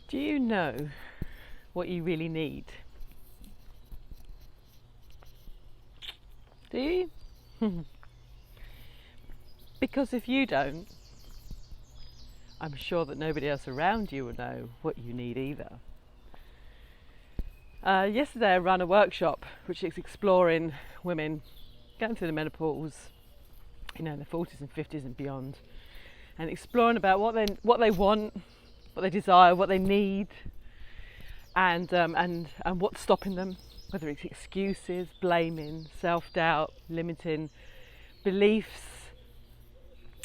Do you know what you really need? Do you? Because if you don't, I'm sure that nobody else around you will know what you need either. Yesterday I ran a workshop which is exploring women going through the menopause, in their 40s and 50s and beyond, and exploring about what they want, what they desire, what they need, and what's stopping them, whether it's excuses, blaming, self-doubt, limiting beliefs,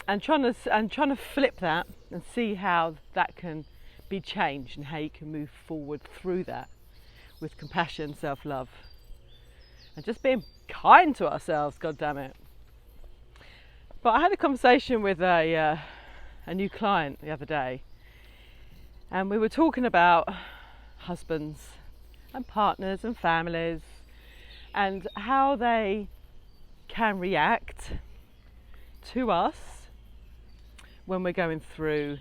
and trying to flip that and see how that can be changed and how you can move forward through that with compassion, self-love, and just being kind to ourselves. God damn it! But I had a conversation with a new client the other day, and we were talking about husbands and partners and families and how they can react to us when we're going through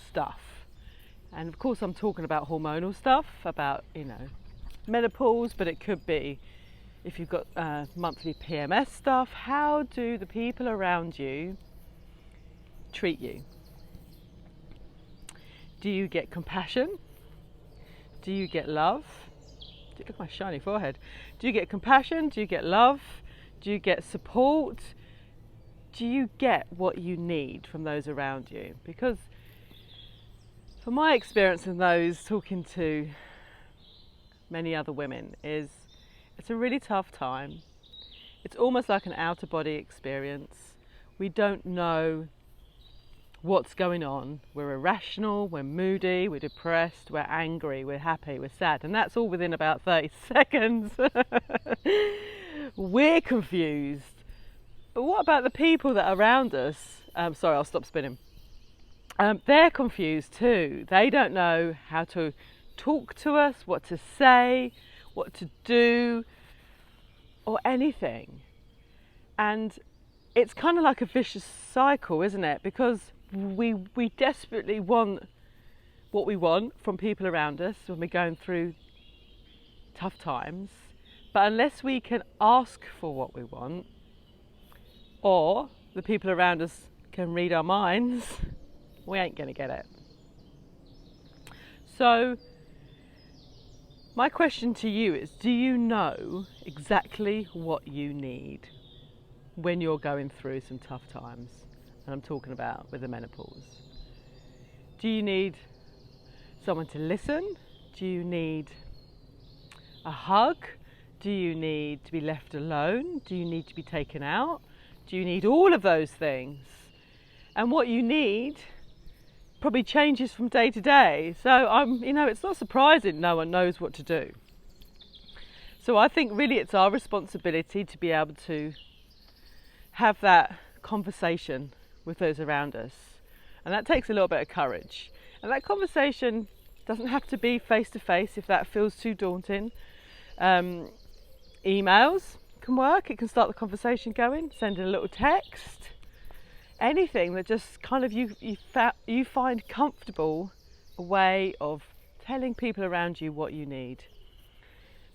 stuff. And of course I'm talking about hormonal stuff, about menopause, but it could be if you've got monthly PMS stuff. How do the people around you treat you? Do you get compassion? Do you get love? Look at my shiny forehead. Do you get compassion? Do you get love? Do you get support? Do you get what you need from those around you? Because from my experience and those talking to many other women, it's a really tough time. It's almost like an out-of-body experience. We don't know what's going on. We're irrational, we're moody, we're depressed, we're angry, we're happy, we're sad, and that's all within about 30 seconds. We're confused. But what about the people that are around us? Sorry, I'll stop spinning. They're confused too. They don't know how to talk to us, what to say, what to do, or anything. And it's kind of like a vicious cycle, isn't it? Because we desperately want what we want from people around us when we're going through tough times. But unless we can ask for what we want, or the people around us can read our minds, we ain't going to get it. So my question to you is, do you know exactly what you need when you're going through some tough times? And I'm talking about with the menopause. Do you need someone to listen? Do you need a hug? Do you need to be left alone? Do you need to be taken out? Do you need all of those things? And what you need probably changes from day to day. So it's not surprising no one knows what to do. So I think really it's our responsibility to be able to have that conversation with those around us. And that takes a little bit of courage. And that conversation doesn't have to be face to face if that feels too daunting. Emails can work. It can start the conversation going. Sending a little text. Anything that just kind of you find comfortable, a way of telling people around you what you need.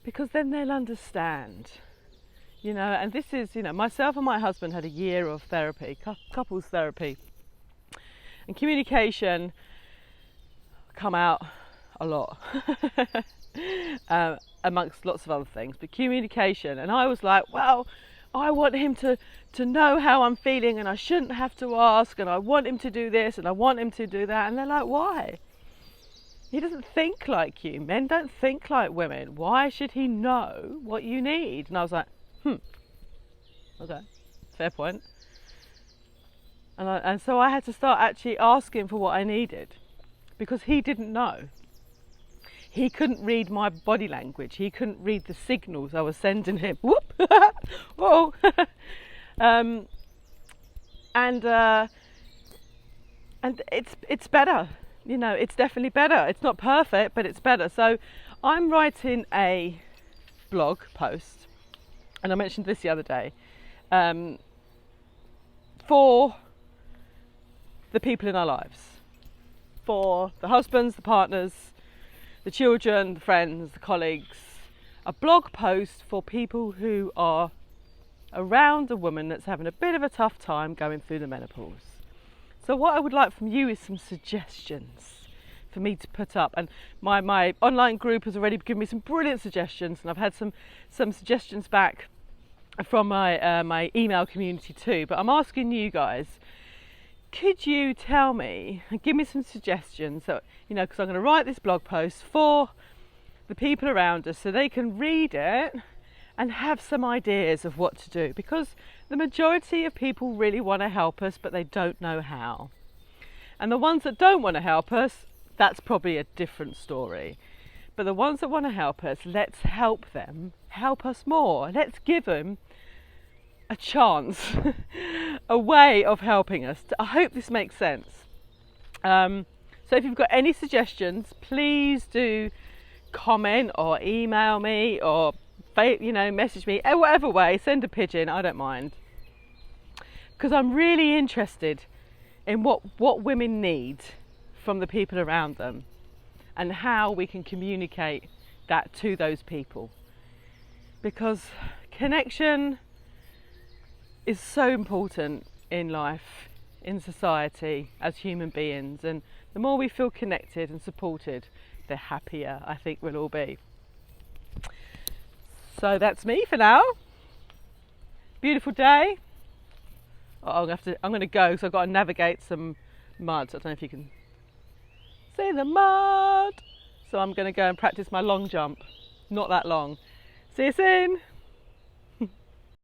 Because then they'll understand. And this is, myself and my husband had a year of therapy, couples therapy. And communication come out a lot, amongst lots of other things, but communication. And I was like, well, I want him to know how I'm feeling, and I shouldn't have to ask, and I want him to do this, and I want him to do that. And they're like, why? He doesn't think like you. Men don't think like women. Why should he know what you need? And I was like, okay, fair point. And so I had to start actually asking for what I needed, because he didn't know. He couldn't read my body language. He couldn't read the signals I was sending him. Whoop! Whoa! And it's better. It's definitely better. It's not perfect, but it's better. So I'm writing a blog post, and I mentioned this the other day, for the people in our lives. for the husbands, the partners, the children, the friends, the colleagues, a blog post for people who are around a woman that's having a bit of a tough time going through the menopause. So what I would like from you is some suggestions for me to put up, and my online group has already given me some brilliant suggestions, and I've had some suggestions back from my email community too, but I'm asking you guys, could you tell me and give me some suggestions, so, because I'm going to write this blog post for the people around us so they can read it and have some ideas of what to do, because the majority of people really want to help us, but they don't know how. And the ones that don't want to help us, that's probably a different story. But the ones that want to help us, let's help them help us more. Let's give them a chance, a way of helping us. I hope this makes sense. So if you've got any suggestions, please do comment or email me or message me, whatever way, send a pigeon, I don't mind. Because I'm really interested in what women need from the people around them and how we can communicate that to those people. Because connection is so important in life, in society, as human beings, and the more we feel connected and supported, the happier I think we'll all be. So that's me for now. Beautiful day. I'm going to go because I've got to navigate some mud. I don't know if you can see the mud. So I'm going to go and practice my long jump. Not that long. See you soon.